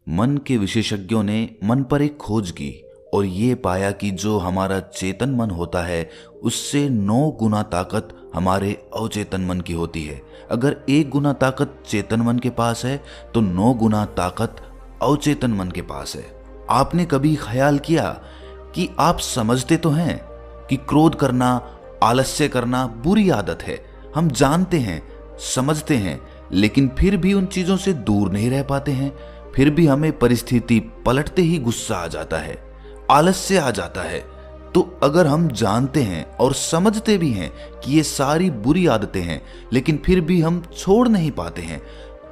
मन के विशेषज्ञों ने मन पर एक खोज की और ये पाया कि जो हमारा चेतन मन होता है उससे 9 गुना ताकत हमारे अवचेतन मन की होती है। अगर 1 गुना ताकत चेतन मन के पास है तो 9 गुना ताकत अवचेतन मन के पास है। आपने कभी ख्याल किया कि आप समझते तो हैं कि क्रोध करना, आलस्य करना बुरी आदत है। हम जानते हैं, समझते हैं, लेकिन फिर भी उन चीजों से दूर नहीं रह पाते हैं। फिर भी हमें परिस्थिति पलटते ही गुस्सा आ जाता है, आलस्य आ जाता है। तो अगर हम जानते हैं और समझते भी हैं कि ये सारी बुरी आदतें हैं, लेकिन फिर भी हम छोड़ नहीं पाते हैं,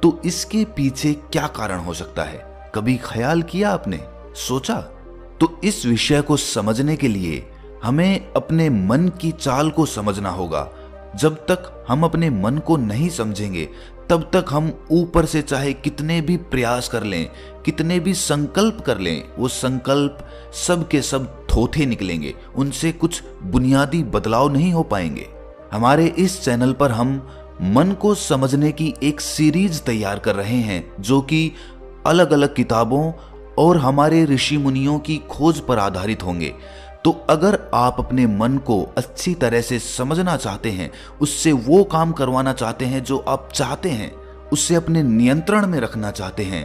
तो इसके पीछे क्या कारण हो सकता है? कभी ख्याल किया आपने, सोचा? तो इस विषय को समझने के लिए हमें अपने मन की चाल को समझना होगा। जब तक हम अपने मन को नहीं समझेंगे तब तक हम ऊपर से चाहे कितने भी प्रयास कर लें, कितने भी संकल्प कर लें, वो संकल्प सब के सब थोथे निकलेंगे, उनसे कुछ बुनियादी बदलाव नहीं हो पाएंगे। हमारे इस चैनल पर हम मन को समझने की एक सीरीज तैयार कर रहे हैं जो कि अलग अलग किताबों और हमारे ऋषि मुनियों की खोज पर आधारित होंगे। तो अगर आप अपने मन को अच्छी तरह से समझना चाहते हैं, उससे वो काम करवाना चाहते हैं जो आप चाहते हैं, उससे अपने नियंत्रण में रखना चाहते हैं,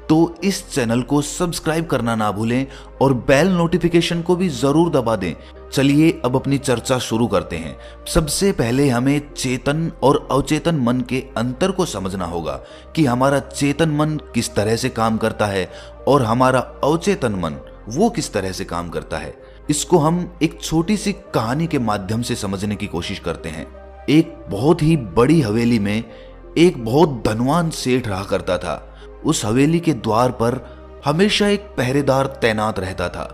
तो इस चैनल को सब्सक्राइब करना ना भूलें और बेल नोटिफिकेशन को भी जरूर दबा दें। चलिए अब अपनी चर्चा शुरू करते हैं। सबसे पहले हमें चेतन और अवचेतन मन के अंतर को समझना होगा कि हमारा चेतन मन किस तरह से काम करता है और हमारा अवचेतन मन वो किस तरह से काम करता है। इसको हम एक छोटी सी कहानी के माध्यम से समझने की कोशिश करते हैं। एक बहुत ही बड़ी हवेली में एक बहुत धनवान सेठ रहा करता था। उस हवेली के द्वार पर हमेशा एक पहरेदार तैनात रहता था।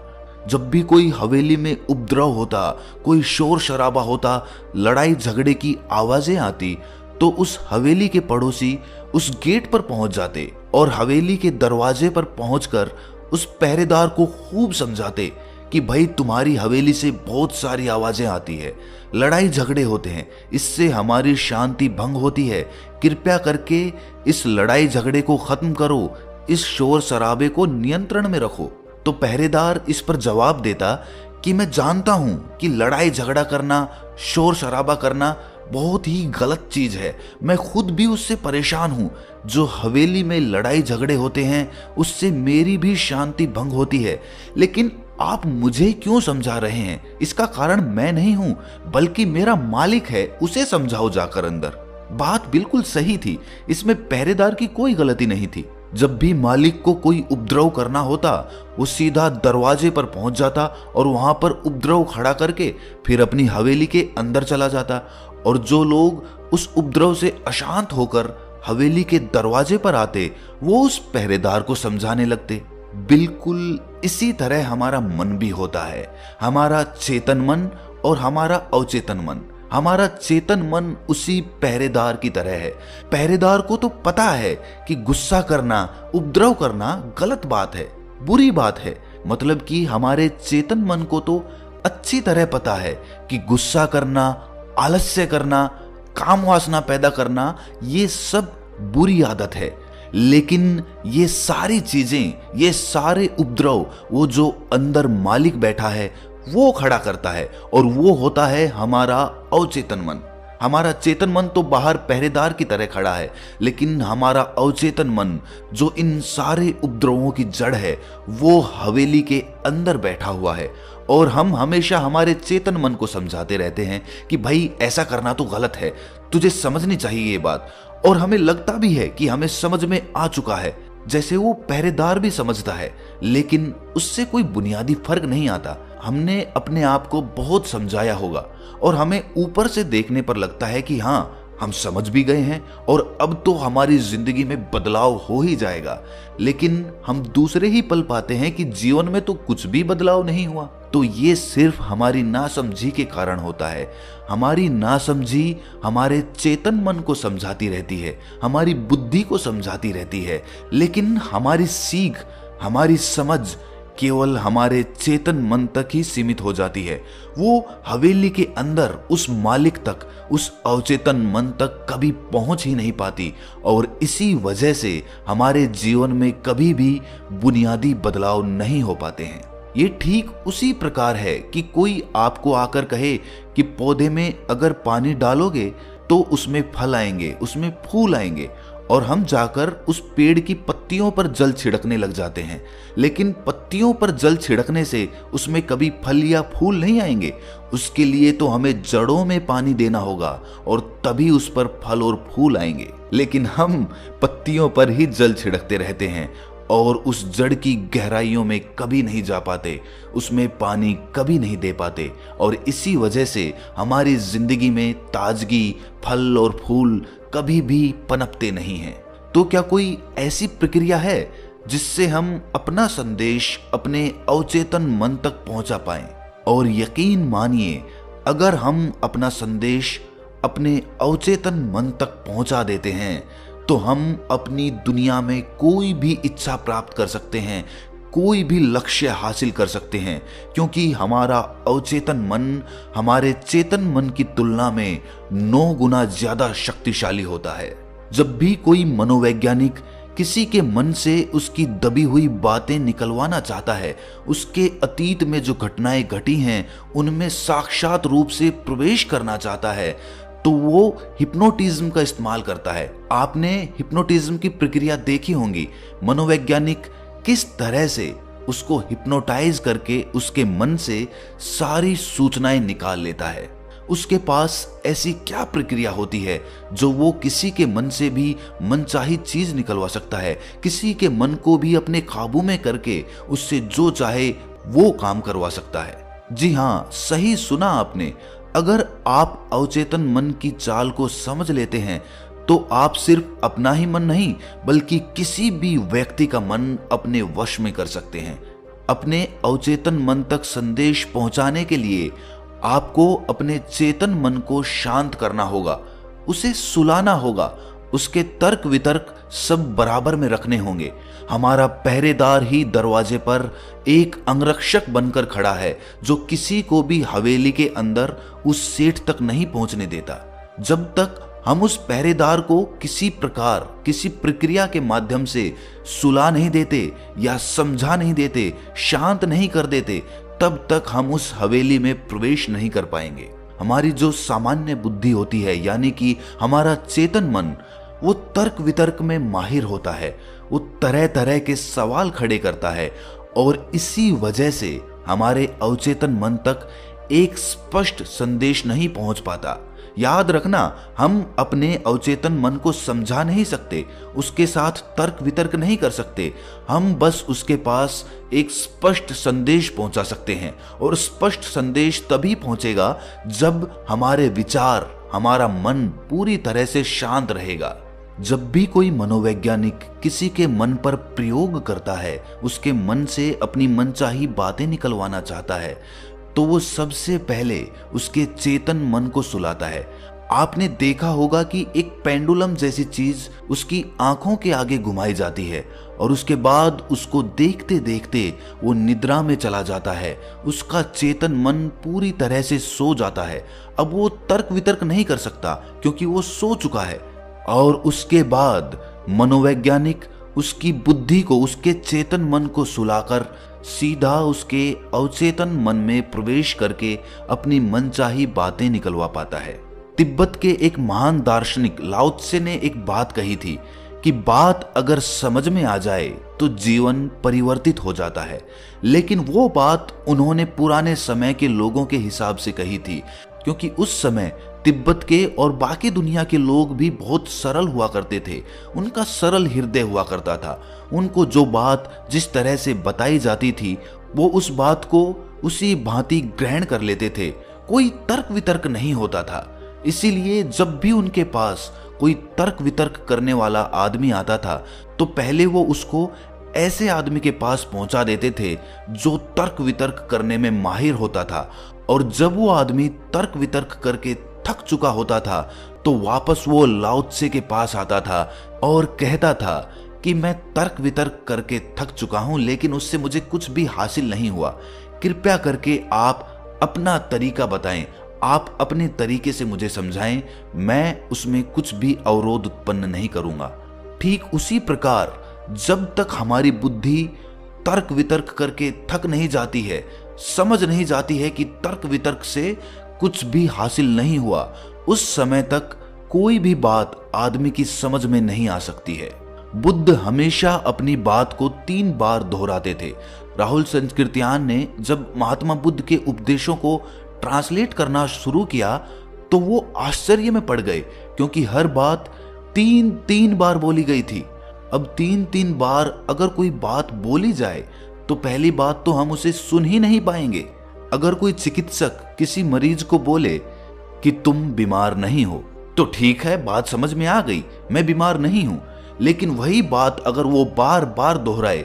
जब भी कोई हवेली में उपद्रव होता, कोई शोर शराबा होता, लड़ाई झगड़े की आवाजें आती, तो उस हवेली के पड़ोसी उस गेट पर पहुंच जाते और हवेली के दरवाजे पर पहुंचकर उस पहरेदार को खूब समझाते कि भाई तुम्हारी हवेली से बहुत सारी आवाजें आती है, लड़ाई झगड़े होते हैं, इससे हमारी शांति भंग होती है, कृपया करके इस लड़ाई झगड़े को खत्म करो, इस शोर शराबे को नियंत्रण में रखो। तो पहरेदार इस पर जवाब देता कि मैं जानता हूं कि लड़ाई झगड़ा करना, शोर शराबा करना बहुत ही गलत चीज है, मैं खुद भी उससे परेशान हूं। जो हवेली में लड़ाई झगड़े होते हैं उससे मेरी भी शांति भंग होती है, लेकिन आप मुझे क्यों समझा रहे हैं? इसका कारण मैं नहीं हूं बल्कि मेरा मालिक है, उसे समझाओ जाकर अंदर। बात बिल्कुल सही थी, इसमें पहरेदार की कोई गलती नहीं थी। जब भी मालिक को कोई उपद्रव करना होता वो सीधा दरवाजे पर पहुंच जाता और वहां पर उपद्रव खड़ा करके फिर अपनी हवेली के अंदर चला जाता, और जो लोग उस उपद्रव से अशांत होकर हवेली के दरवाजे पर आते वो उस पहरेदार को समझाने लगते। बिल्कुल इसी तरह हमारा मन भी होता है, हमारा चेतन मन और हमारा अवचेतन मन। हमारा चेतन मन उसी पहरेदार की तरह है। पहरेदार को तो पता है कि गुस्सा करना, उपद्रव करना गलत बात है, बुरी बात है। मतलब कि हमारे चेतन मन को तो अच्छी तरह पता है कि गुस्सा करना, आलस्य करना, काम वासना पैदा करना ये सब बुरी आदत है। लेकिन ये सारी चीजें, ये सारे उपद्रव वो जो अंदर मालिक बैठा है वो खड़ा करता है, और वो होता है हमारा अवचेतन मन। हमारा चेतन मन तो बाहर पहरेदार की तरह खड़ा है, लेकिन हमारा अवचेतन मन जो इन सारे उपद्रवों की जड़ है वो हवेली के अंदर बैठा हुआ है। और हम हमेशा हमारे चेतन मन को समझाते रहते हैं कि भाई ऐसा करना तो गलत है, तुझे समझनी चाहिए ये बात। और हमें लगता भी है कि हमें समझ में आ चुका है, जैसे वो पहरेदार भी समझता है, लेकिन उससे कोई बुनियादी फर्क नहीं आता। हमने अपने आप को बहुत समझाया होगा और हमें ऊपर से देखने पर लगता है कि हाँ हम समझ भी गए हैं और अब तो हमारी जिंदगी में बदलाव हो ही जाएगा, लेकिन हम दूसरे ही पल पाते हैं कि जीवन में तो कुछ भी बदलाव नहीं हुआ। तो ये सिर्फ हमारी नासमझी के कारण होता है। हमारी नासमझी हमारे चेतन मन को समझाती रहती है, हमारी बुद्धि को समझाती रहती है, लेकिन हमारी सीख, हमारी समझ केवल हमारे चेतन मन तक ही सीमित हो जाती है। वो हवेली के अंदर उस मालिक तक, उस अवचेतन मन तक कभी पहुंच ही नहीं पाती और इसी वजह से हमारे जीवन में कभी भी बुनियादी बदलाव नहीं हो पाते हैं। ये ठीक उसी प्रकार है कि कोई आपको आकर कहे कि पौधे में अगर पानी डालोगे तो उसमें फल आएंगे, उसमें फूल आएंगे, और हम जाकर उस पेड़ की पत्तियों पर जल छिड़कने लग जाते हैं। लेकिन पत्तियों पर जल छिड़कने से उसमें कभी फल या फूल नहीं आएंगे। उसके लिए तो हमें जड़ों में पानी देना होगा और तभी उस पर फल और फूल आएंगे। लेकिन हम पत्तियों पर ही जल छिड़कते रहते हैं और उस जड़ की गहराइयों में कभी नहीं जा पाते, उसमें पानी कभी नहीं दे पाते, और इसी वजह से हमारी जिंदगी में ताजगी, फल और फूल कभी भी पनपते नहीं हैं। तो क्या कोई ऐसी प्रक्रिया है जिससे हम अपना संदेश अपने अवचेतन मन तक पहुंचा पाएं? और यकीन मानिए, अगर हम अपना संदेश अपने अवचेतन मन तक पहुंचा देते हैं तो हम अपनी दुनिया में कोई भी इच्छा प्राप्त कर सकते हैं, कोई भी लक्ष्य हासिल कर सकते हैं, क्योंकि हमारा अवचेतन मन हमारे चेतन मन की तुलना में 9 गुना ज्यादा शक्तिशाली होता है। जब भी कोई मनोवैज्ञानिक किसी के मन से उसकी दबी हुई बातें निकलवाना चाहता है, उसके अतीत में जो घटनाएं घटी हैं उनमें साक्षात रूप से प्रवेश करना चाहता है, तो वो हिप्नोटिज्म का इस्तेमाल करता है। आपने हिप्नोटिज्म की प्रक्रिया देखी होंगी। मनोवैज्ञानिक किस तरह से उसको हिप्नोटाइज करके उसके मन से सारी सूचनाएं निकाल लेता है। उसके पास ऐसी क्या प्रक्रिया होती है जो वो किसी के मन से भी मनचाही चीज निकलवा सकता है, किसी के मन को भी अपने काबू में करके उससे जो चाहे वो काम करवा सकता है। जी हाँ, सही सुना आपने। अगर आप अवचेतन मन की चाल को समझ लेते हैं तो आप सिर्फ अपना ही मन नहीं बल्कि किसी भी व्यक्ति का मन अपने वश में कर सकते हैं। अपने अवचेतन मन तक संदेश पहुंचाने के लिए आपको अपने चेतन मन को शांत करना होगा, उसे सुलाना होगा, उसके तर्क वितर्क सब बराबर में रखने होंगे। हमारा पहरेदार ही दरवाजे पर एक अंगरक्षक बनकर खड़ा है जो किसी को भी हवेली के अंदर उस सेठ तक नहीं पहुंचने देता। जब तक हम उस पहरेदार को किसी प्रकार, किसी प्रक्रिया के माध्यम से सुला नहीं देते या समझा नहीं देते, शांत नहीं कर देते, तब तक हम उस हवेली में प्रवेश नहीं कर पाएंगे। हमारी जो सामान्य बुद्धि होती है, यानी कि हमारा चेतन मन, वो तर्क वितर्क में माहिर होता है, वो तरह तरह के सवाल खड़े करता है और इसी वजह से हमारे अवचेतन मन तक एक स्पष्ट संदेश नहीं पहुंच पाता। याद रखना, हम अपने अवचेतन मन को समझा नहीं सकते, उसके साथ तर्क वितर्क नहीं कर सकते, हम बस उसके पास एक स्पष्ट संदेश पहुंचा सकते हैं। और स्पष्ट संदेश तभी पहुंचेगा जब हमारे विचार, हमारा मन पूरी तरह से शांत रहेगा। जब भी कोई मनोवैज्ञानिक किसी के मन पर प्रयोग करता है, उसके मन से अपनी मनचाही बातें निकलवाना चाहता है, तो वो सबसे पहले उसके चेतन मन को सुलाता है। आपने देखा होगा कि एक पेंडुलम जैसी चीज उसकी आंखों के आगे घुमाई जाती है और उसके बाद उसको देखते देखते वो निद्रा में चला जाता है। उसका चेतन मन पूरी तरह से सो जाता है। अब वो तर्क वितर्क नहीं कर सकता क्योंकि वो सो चुका है। और उसके बाद मनोवैज्ञानिक उसकी बुद्धि को, उसके चेतन मन को सुलाकर सीधा उसके अवचेतन मन में प्रवेश करके अपनी मनचाही बातें निकलवा पाता है। तिब्बत के एक महान दार्शनिक लाओ त्से ने एक बात कही थी कि बात अगर समझ में आ जाए तो जीवन परिवर्तित हो जाता है। लेकिन वो बात उन्होंने पुराने समय के लोगों के हिसाब से कही थी, क्योंकि उस समय तिब्बत के और बाकी दुनिया के लोग भी बहुत सरल हुआ करते थे। उनका सरल हृदय हुआ करता था। उनको जो बात जिस तरह से बताई जाती थी वो उस बात को उसी भांति ग्रहण कर लेते थे। कोई तर्क वितर्क नहीं होता था। इसीलिए जब भी उनके पास कोई तर्क वितर्क करने वाला आदमी आता था तो पहले वो उसको ऐसे आदमी के पास पहुंचा देते थे जो तर्क वितर्क करने में माहिर होता था। और जब वो आदमी तर्क वितर्क करके थक चुका होता था तो वापस वो लाओ त्से के पास आता था और कहता था कि कि मैं तर्क वितर्क करके थक चुका हूं, लेकिन उससे मुझे कुछ भी हासिल नहीं हुआ। कृपया करके आप अपना तरीका बताएं, आप अपने तरीके से मुझे समझाएं, मैं उसमें कुछ भी अवरोध उत्पन्न नहीं करूंगा। ठीक उसी प्रकार जब तक हमारी बुद्धि तर्क वितर्क करके थक नहीं जाती है, समझ नहीं जाती है कि तर्क वितर्क से कुछ भी हासिल नहीं हुआ, उस समय तक कोई भी बात आदमी की समझ में नहीं आ सकती है। बुद्ध हमेशा अपनी बात को 3 बार दोहराते थे। राहुल संस्कृत्यान ने जब महात्मा बुद्ध के उपदेशों को ट्रांसलेट करना शुरू किया तो वो आश्चर्य में पड़ गए, क्योंकि हर बात 3 बार बोली गई थी। अब 3 बार अगर कोई बात बोली जाए तो पहली बात तो हम उसे सुन ही नहीं पाएंगे। अगर कोई चिकित्सक किसी मरीज को बोले कि तुम बीमार नहीं हो, तो ठीक है, बात समझ में आ गई, मैं बीमार नहीं हूं। लेकिन वही बात अगर वो बार बार दोहराए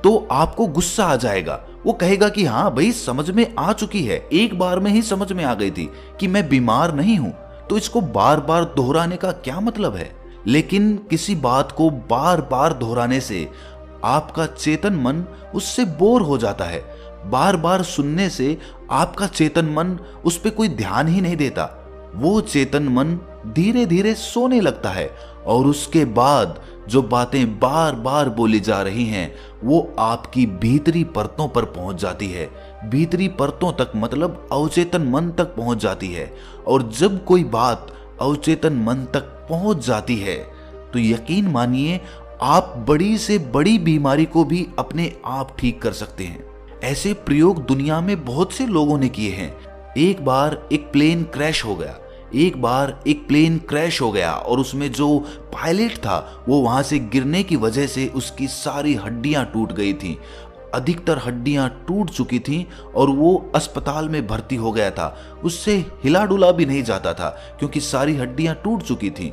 तो आपको गुस्सा आ जाएगा। वो कहेगा कि हाँ भाई, समझ में आ चुकी है, एक बार में ही समझ में आ गई थी कि मैं बीमार नहीं हूं, तो इसको बार बार दोहराने का क्या मतलब है। लेकिन किसी बात को बार बार दोहराने से आपका चेतन मन उससे बोर हो जाता है। बार बार सुनने से आपका चेतन मन उस पर कोई ध्यान ही नहीं देता। वो चेतन मन धीरे धीरे सोने लगता है और उसके बाद जो बातें बार बार बोली जा रही हैं वो आपकी भीतरी परतों पर पहुंच जाती है। भीतरी परतों तक मतलब अवचेतन मन तक पहुंच जाती है। और जब कोई बात अवचेतन मन तक पहुंच जाती है तो यकीन मानिए आप बड़ी से बड़ी बीमारी को भी अपने आप ठीक कर सकते हैं। ऐसे प्रयोग दुनिया में बहुत से लोगों ने किए हैं। एक बार एक प्लेन क्रैश हो गया और उसमें जो पायलट था वो वहां से गिरने की वजह से उसकी सारी हड्डियां टूट गई थी। अधिकतर हड्डियां टूट चुकी थीं और वो अस्पताल में भर्ती हो गया था। उससे हिला डुला भी नहीं जाता था क्योंकि सारी हड्डियां टूट चुकी थीं।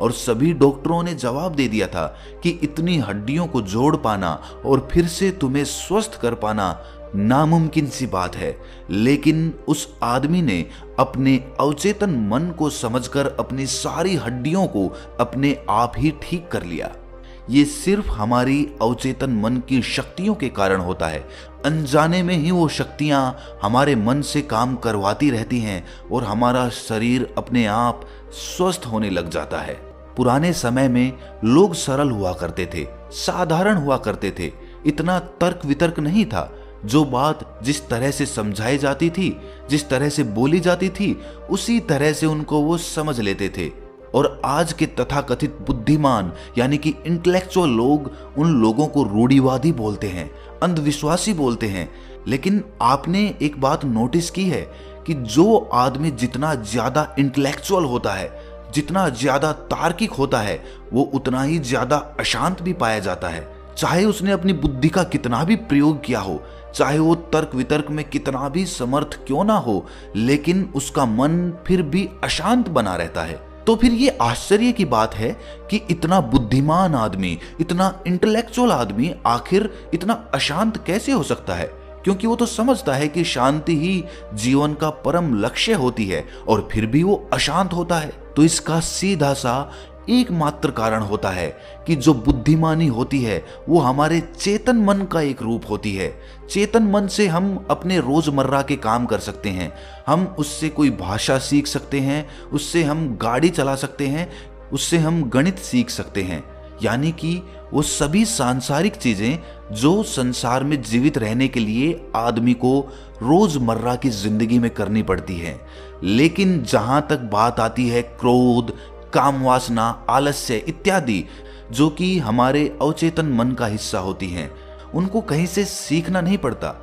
और सभी डॉक्टरों ने जवाब दे दिया था कि इतनी हड्डियों को जोड़ पाना और फिर से तुम्हें स्वस्थ कर पाना नामुमकिन सी बात है। लेकिन उस आदमी ने अपने अवचेतन मन को समझकर अपनी सारी हड्डियों को अपने आप ही ठीक कर लिया। ये सिर्फ हमारी अवचेतन मन की शक्तियों के कारण होता है। अनजाने में ही वो शक्तियां हमारे मन से काम करवाती रहती हैं और हमारा शरीर अपने आप स्वस्थ होने लग जाता है। पुराने समय में लोग सरल हुआ करते थे, साधारण हुआ करते थे। इतना तर्क वितर्क नहीं था। जो बात जिस तरह से समझाई जाती थी, जिस तरह से बोली जाती थी, उसी तरह से उनको वो समझ लेते थे। और आज के तथाकथित बुद्धिमान यानी कि इंटेलेक्चुअल लोग उन लोगों को रूढ़िवादी बोलते हैं, अंधविश्वासी बोलते हैं। लेकिन आपने एक बात नोटिस की है कि जो आदमी जितना ज्यादा इंटेलेक्चुअल होता है, जितना ज्यादा तार्किक होता है, वो उतना ही ज्यादा अशांत भी पाया जाता है। चाहे उसने अपनी बुद्धि का कितना भी प्रयोग किया हो, चाहे वो तर्क वितर्क में कितना भी समर्थ क्यों ना हो, लेकिन उसका मन फिर भी अशांत बना रहता है। तो फिर ये आश्चर्य की बात है कि इतना बुद्धिमान आदमी, इतना इंटेलेक्चुअल आदमी आखिर इतना अशांत कैसे हो सकता है। क्योंकि वो तो समझता है कि शांति ही जीवन का परम लक्ष्य होती है और फिर भी वो अशांत होता है। तो इसका सीधा सा एकमात्र कारण होता है कि जो बुद्धिमानी होती है वो हमारे चेतन मन का एक रूप होती है। चेतन मन से हम अपने रोजमर्रा के काम कर सकते हैं, हम उससे कोई भाषा सीख सकते हैं, उससे हम गाड़ी चला सकते हैं, उससे हम गणित सीख सकते हैं। यानी कि वो सभी सांसारिक चीजें जो संसार में जीवित रहने के लिए आदमी को रोजमर्रा की जिंदगी में करनी पड़ती है। लेकिन जहां तक बात आती है क्रोध, काम वासना, आलस्य इत्यादि, जो कि हमारे अवचेतन मन का हिस्सा होती हैं, उनको कहीं से सीखना नहीं पड़ता।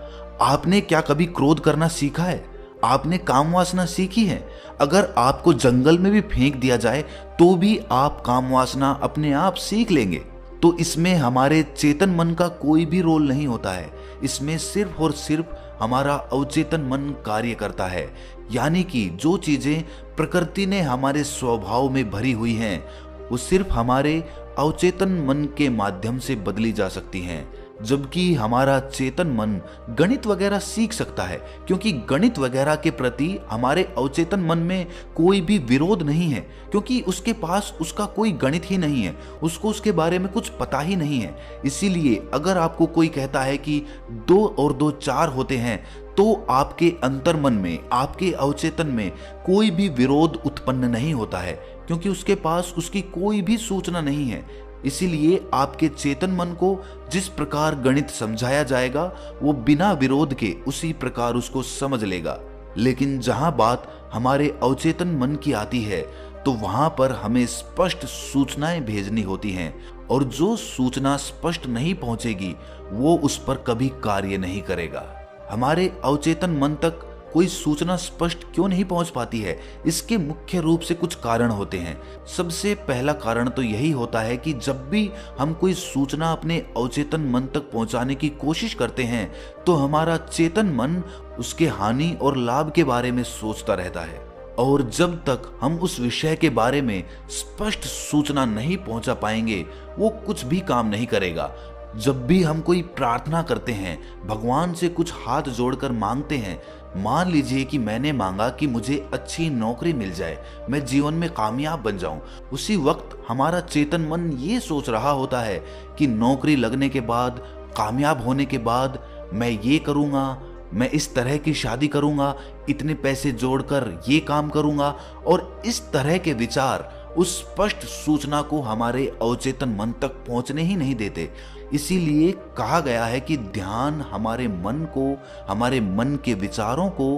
आपने क्या कभी क्रोध करना सीखा है? आपने काम वासना सीखी है? अगर आपको जंगल में भी फेंक दिया जाए तो भी आप काम वासना अपने आप सीख लेंगे। तो इसमें हमारे चेतन मन का कोई भी रोल नहीं होता है। इसमें सिर्फ और सिर्फ हमारा अवचेतन मन कार्य करता है। यानी कि जो चीजें प्रकृति ने हमारे स्वभाव में भरी हुई हैं वो सिर्फ हमारे अवचेतन मन के माध्यम से बदली जा सकती हैं। जबकि हमारा चेतन मन गणित वगैरह सीख सकता है, क्योंकि गणित वगैरह के प्रति हमारे अवचेतन मन में कोई भी विरोध नहीं है, क्योंकि उसके पास उसका कोई गणित ही नहीं है, उसको उसके बारे में कुछ पता ही नहीं है। इसीलिए अगर आपको कोई कहता है कि 2 और 2 4 होते हैं, तो आपके अंतर्मन में, आपके अवचेतन में कोई भी विरोध उत्पन्न नहीं होता है, क्योंकि उसके पास उसकी कोई भी सूचना नहीं है। इसीलिए आपके चेतन मन को जिस प्रकार गणित समझाया जाएगा, वो बिना विरोध के उसी प्रकार उसको समझ लेगा। लेकिन जहां बात हमारे अवचेतन मन की आती है, तो वहां पर हमें स्पष्ट सूचनाएं भेजनी होती हैं, और जो सूचना स्पष्ट नहीं पहुंचेगी वो उस पर कभी कार्य नहीं करेगा। हमारे अवचेतन मन तक कोई सूचना स्पष्ट क्यों नहीं पहुंच पाती है? इसके मुख्य रूप से कुछ कारण होते हैं। सबसे पहला कारण तो यही होता है कि जब भी हम कोई सूचना अपने अवचेतन मन तक पहुंचाने की कोशिश करते हैं, तो हमारा चेतन मन उसके हानि और लाभ के बारे में सोचता रहता है, और जब तक हम उस विषय के बारे में स्पष्ट सूचना नहीं पहुंचा पाएंगे, वो कुछ भी काम नहीं करेगा। जब भी हम कोई प्रार्थना करते हैं, भगवान से कुछ हाथ जोड़कर मांगते हैं, मान लीजिए कि मैंने मांगा कि मुझे अच्छी नौकरी मिल जाए, मैं जीवन में कामयाब बन जाऊं, उसी वक्त हमारा चेतन मन ये सोच रहा होता है कि नौकरी लगने के बाद, कामयाब होने के बाद मैं ये करूंगा, मैं इस तरह की शादी करूंगा, इतने पैसे जोड़कर ये काम करूंगा, और इस तरह के विचार उस स्पष्ट सूचना को हमारे अवचेतन मन तक पहुंचने ही नहीं देते। इसीलिए कहा गया है कि ध्यान हमारे मन को, हमारे मन के विचारों को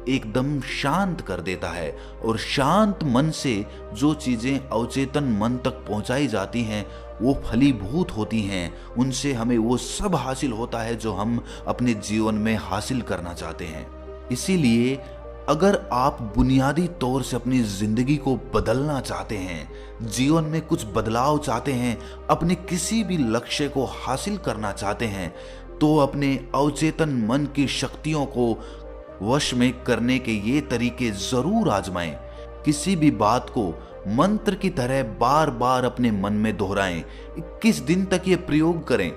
एकदम शांत कर देता है, और शांत मन से जो चीजें अवचेतन मन तक पहुंचाई जाती हैं वो फलीभूत होती हैं, उनसे हमें वो सब हासिल होता है जो हम अपने जीवन में हासिल करना चाहते हैं। इसीलिए अगर आप बुनियादी तौर से अपनी जिंदगी को बदलना चाहते हैं, जीवन में कुछ बदलाव चाहते हैं, अपने किसी भी लक्ष्य को हासिल करना चाहते हैं, तो अपने अवचेतन मन की शक्तियों को वश में करने के ये तरीके जरूर आजमाएं। किसी भी बात को मंत्र की तरह बार बार अपने मन में दोहराएं। 21 दिन तक ये प्रयोग करें।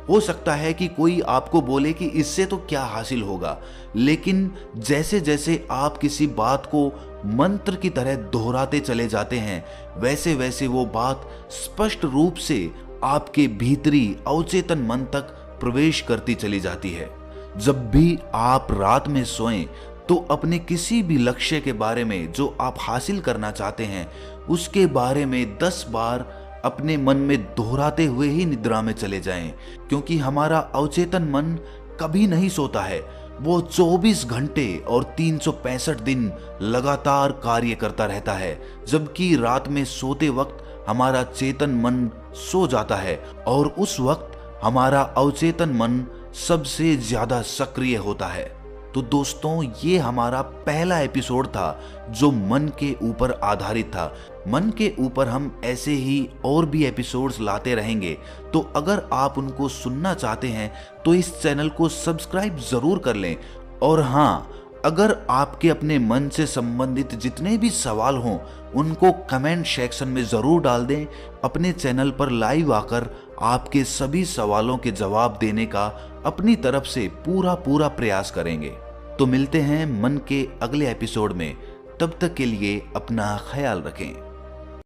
हो सकता है कि कोई आपको बोले कि इससे तो क्या हासिल होगा, लेकिन जैसे जैसे आप किसी बात को मंत्र की तरह दोहराते चले जाते हैं, वैसे वैसे वो बात स्पष्ट रूप से आपके भीतरी अवचेतन मन तक प्रवेश करती चली जाती है। जब भी आप रात में सोएं, तो अपने किसी भी लक्ष्य के बारे में जो आप हासिल करना चाहते हैं, उसके बारे में 10 बार अपने मन में दोहराते हुए ही निद्रा में चले जाएं, क्योंकि हमारा अवचेतन मन कभी नहीं सोता है। वो 24 घंटे और 365 दिन लगातार कार्य करता रहता है, जबकि रात में सोते वक्त हमारा चेतन मन सो जाता है, और उस वक्त हमारा अवचेतन मन सबसे ज्यादा सक्रिय होता है। तो दोस्तों, ये हमारा पहला एपिसोड था जो मन के ऊपर आधारित था। मन के ऊपर हम ऐसे ही और भी एपिसोड्स लाते रहेंगे, तो अगर आप उनको सुनना चाहते हैं तो इस चैनल को सब्सक्राइब जरूर कर लें। और हाँ, अगर आपके अपने मन से संबंधित जितने भी सवाल हों, उनको कमेंट सेक्शन में जरूर डाल दें। अपने चैनल पर लाइव आकर आपके सभी सवालों के जवाब देने का अपनी तरफ से पूरा प्रयास करेंगे। तो मिलते हैं मन के अगले एपिसोड में। तब तक के लिए अपना ख्याल रखें।